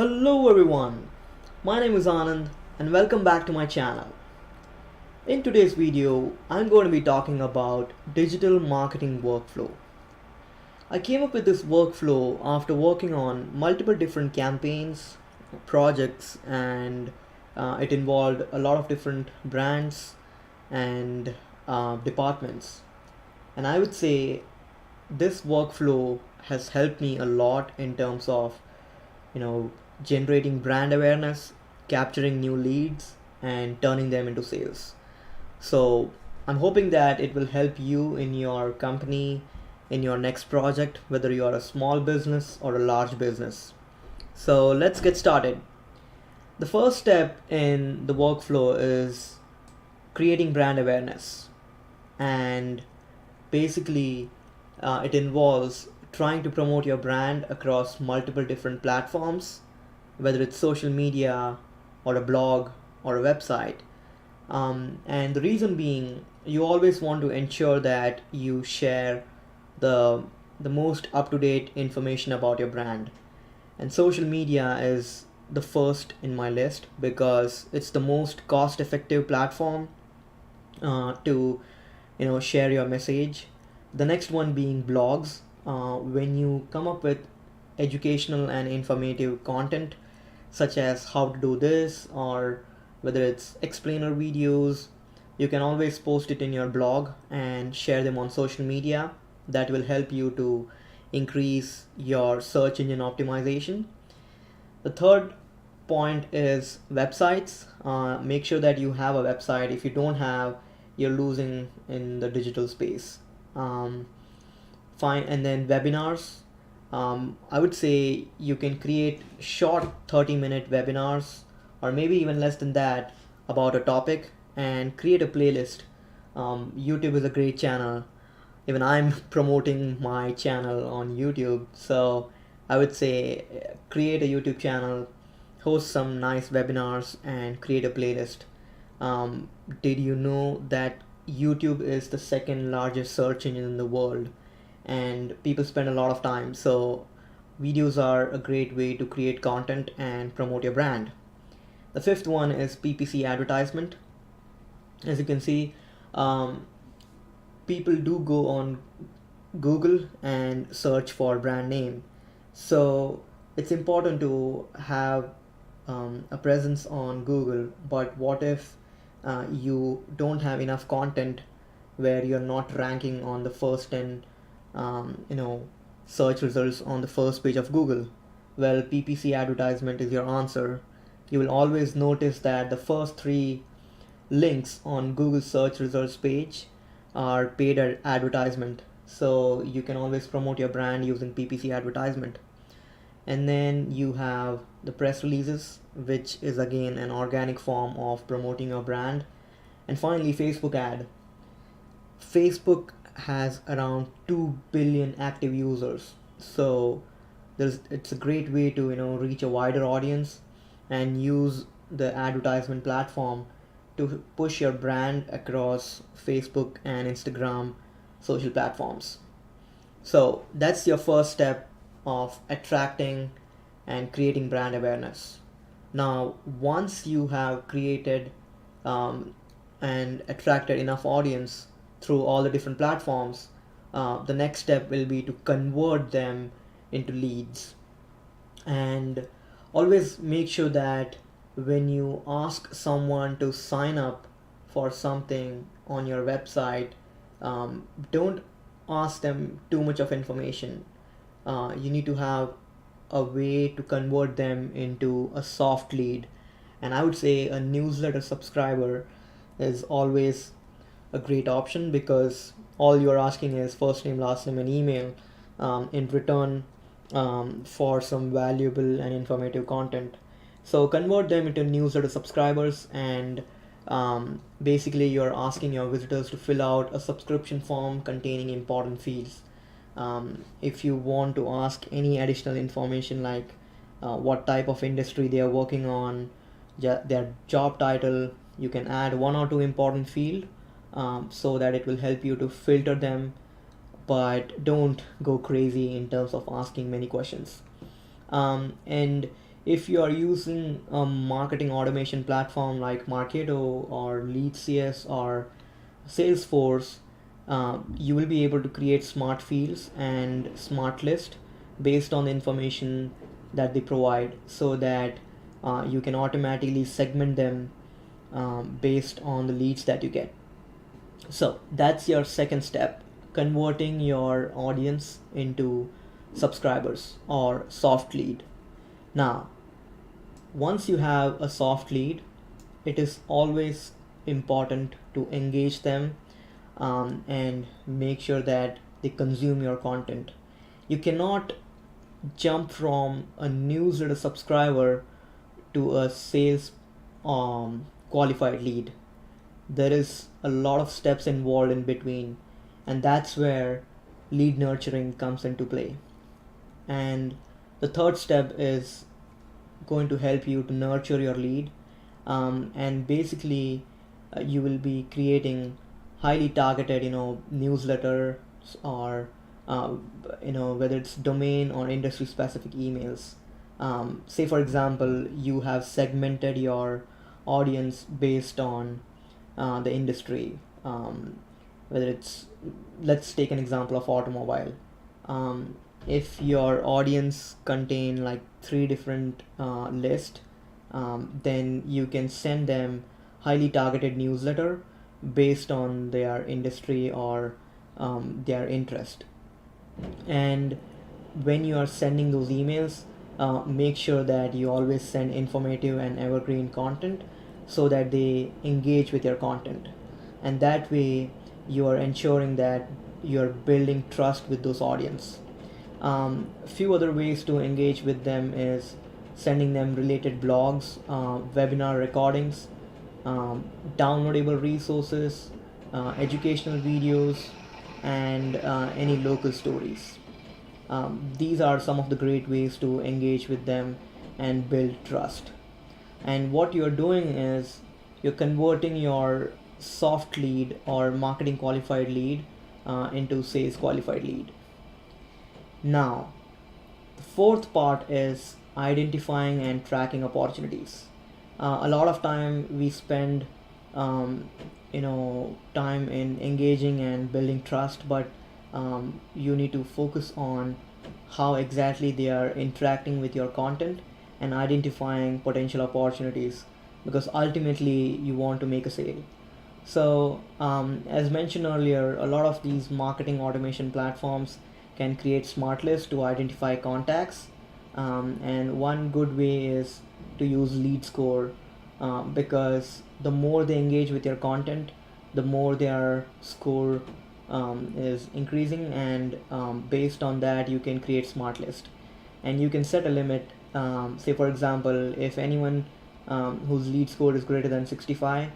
Hello everyone, my name is Anand and welcome back to my channel. In today's video, I'm going to be talking about digital marketing workflow. I came up with this workflow after working on multiple different campaigns, projects, and it involved a lot of different brands and departments. And I would say this workflow has helped me a lot in terms of you know generating brand awareness, capturing new leads, and turning them into sales. So I'm hoping that it will help you in your company, in your next project, whether you are a small business or a large business. So let's get started. The first step in the workflow is creating brand awareness, and basically it involves trying to promote your brand across multiple different platforms, whether it's social media or a blog or a website. And the reason being, you always want to ensure that you share the the most up-to-date information about your brand. And social media is the first in my list because it's the most cost-effective platform to share your message. The next one being blogs. When you come up with educational and informative content, such as how to do this, or whether it's explainer videos, you can always post it in your blog and share them on social media. That will help you to increase your search engine optimization. The third point is websites. Make sure that you have a website. If you don't have, you're losing in the digital space. Um, Fine, and then webinars. I would say you can create short 30-minute webinars, or maybe even less than that, about a topic and create a playlist. YouTube is a great channel. Even I'm promoting my channel on YouTube, so I would say create a YouTube channel, host some nice webinars, and create a playlist. Did you know that YouTube is the second largest search engine in the world, and people spend a lot of time? So videos are a great way to create content and promote your brand. The fifth one is PPC advertisement. As you can see, um, people do go on Google and search for brand name. So it's important to have a presence on Google. But what if you don't have enough content where you're not ranking on the first 10 search results on the first page of Google? Well, PPC advertisement is your answer. You will always notice that the first three links on Google search results page are paid advertisement. So you can always promote your brand using PPC advertisement. And then you have the press releases, which is again an organic form of promoting your brand. And finally, Facebook ad. Facebook has around 2 billion active users. So it's a great way to reach a wider audience and use the advertisement platform to push your brand across Facebook and Instagram social platforms. So that's your first step of attracting and creating brand awareness. Now, once you have created um, and attracted enough audience through all the different platforms, the next step will be to convert them into leads. And always make sure that when you ask someone to sign up for something on your website, don't ask them too much of information. You need to have a way to convert them into a soft lead. And I would say a newsletter subscriber is always a great option because all you're asking is first name, last name, and email in return for some valuable and informative content. So convert them into newsletter subscribers, and basically you're asking your visitors to fill out a subscription form containing important fields. If you want to ask any additional information like what type of industry they are working on, their job title, you can add one or two important field, so that it will help you to filter them, but don't go crazy in terms of asking many questions. And If you are using a marketing automation platform like Marketo or LeadCS or Salesforce, you will be able to create smart fields and smart list based on the information that they provide, so that you can automatically segment them based on the leads that you get. So that's your second step, converting your audience into subscribers or soft lead. Now, once you have a soft lead, it is always important to engage them and make sure that they consume your content. You cannot jump from a newsletter subscriber to a sales qualified lead. There is a lot of steps involved in between, and that's where lead nurturing comes into play. And the third step is going to help you to nurture your lead, and basically you will be creating highly targeted newsletters or whether it's domain or industry specific emails. Say for example, you have segmented your audience based on the industry, whether it's, let's take an example of automobile. If your audience contain like three different lists, then you can send them highly targeted newsletter based on their industry or their interest. And when you are sending those emails, make sure that you always send informative and evergreen content so that they engage with your content, and that way you are ensuring that you're building trust with those audience. A few other ways to engage with them is sending them related blogs, webinar recordings, downloadable resources, educational videos, and any local stories. These are some of the great ways to engage with them and build trust. And what you're doing is you're converting your soft lead or marketing qualified lead into sales qualified lead. Now, the fourth part is identifying and tracking opportunities. A lot of time we spend time in engaging and building trust, but you need to focus on how exactly they are interacting with your content and identifying potential opportunities, because ultimately you want to make a sale. So as mentioned earlier, a lot of these marketing automation platforms can create smart lists to identify contacts, and one good way is to use lead score, because the more they engage with your content, the more their score is increasing, and based on that you can create smart list, and you can set a limit. Say for example, if anyone whose lead score is greater than 65,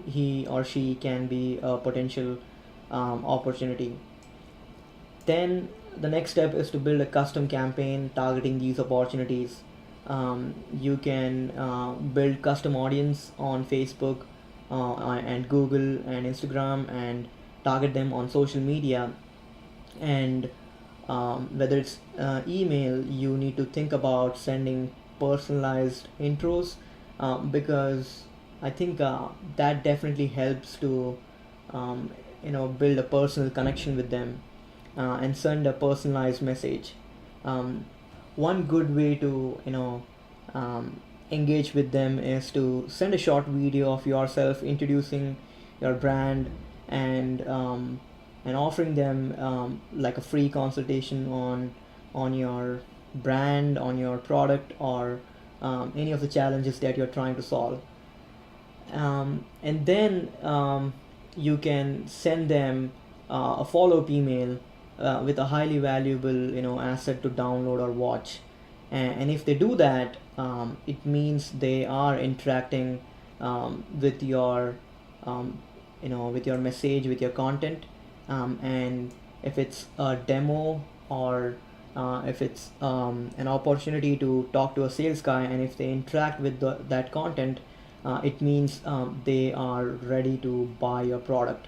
he or she can be a potential opportunity. Then the next step is to build a custom campaign targeting these opportunities. You can build custom audience on Facebook and Google and Instagram, and target them on social media. And whether it's email, you need to think about sending personalized intros, because I think that definitely helps to build a personal connection with them, and send a personalized message. One good way to engage with them is to send a short video of yourself introducing your brand, and offering them like a free consultation on your brand, on your product, or any of the challenges that you're trying to solve. And then you can send them a follow-up email with a highly valuable asset to download or watch. And if they do that, it means they are interacting with your with your message, with your content. And if it's a demo, or if it's an opportunity to talk to a sales guy, and if they interact with that content, it means they are ready to buy your product.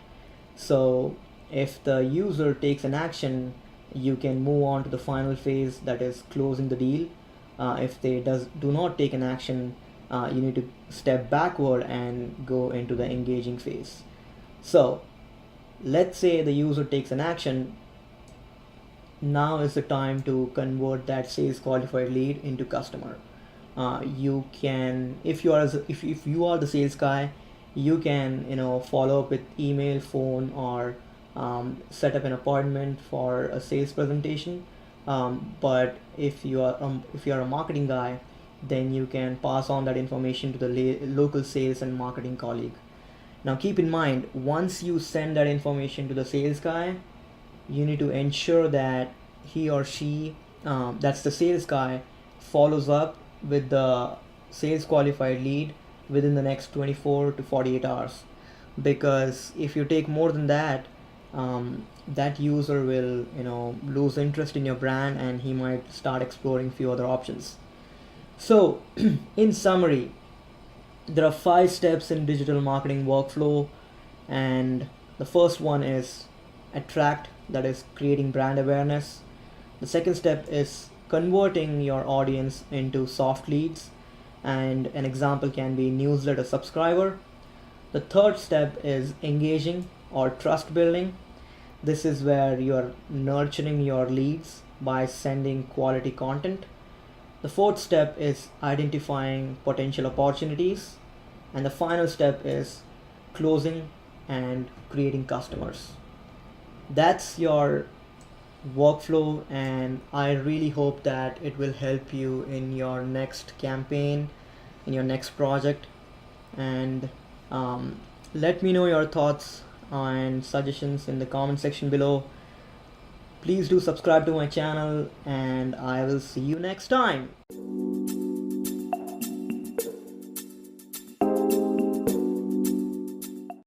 So if the user takes an action, you can move on to the final phase, that is closing the deal. if they do not take an action, you need to step backward and go into the engaging phase. So let's say the user takes an action. Now is the time to convert that sales qualified lead into customer. You can, if you are if you are the sales guy, you can follow up with email, phone, or set up an appointment for a sales presentation. But if you are a marketing guy, then you can pass on that information to the local sales and marketing colleague. Now keep in mind, once you send that information to the sales guy, you need to ensure that he or she, that's the sales guy, follows up with the sales qualified lead within the next 24 to 48 hours. Because if you take more than that, that user will lose interest in your brand, and he might start exploring few other options. So in summary, there are 5 steps in digital marketing workflow, and the first one is attract, that is creating brand awareness. The second step is converting your audience into soft leads, and an example can be newsletter subscriber. The third step is engaging or trust building. This is where you are nurturing your leads by sending quality content. The fourth step is identifying potential opportunities. And the final step is closing and creating customers. That's your workflow, and I really hope that it will help you in your next campaign, in your next project. And let me know your thoughts and suggestions in the comment section below. Please do subscribe to my channel, and I will see you next time.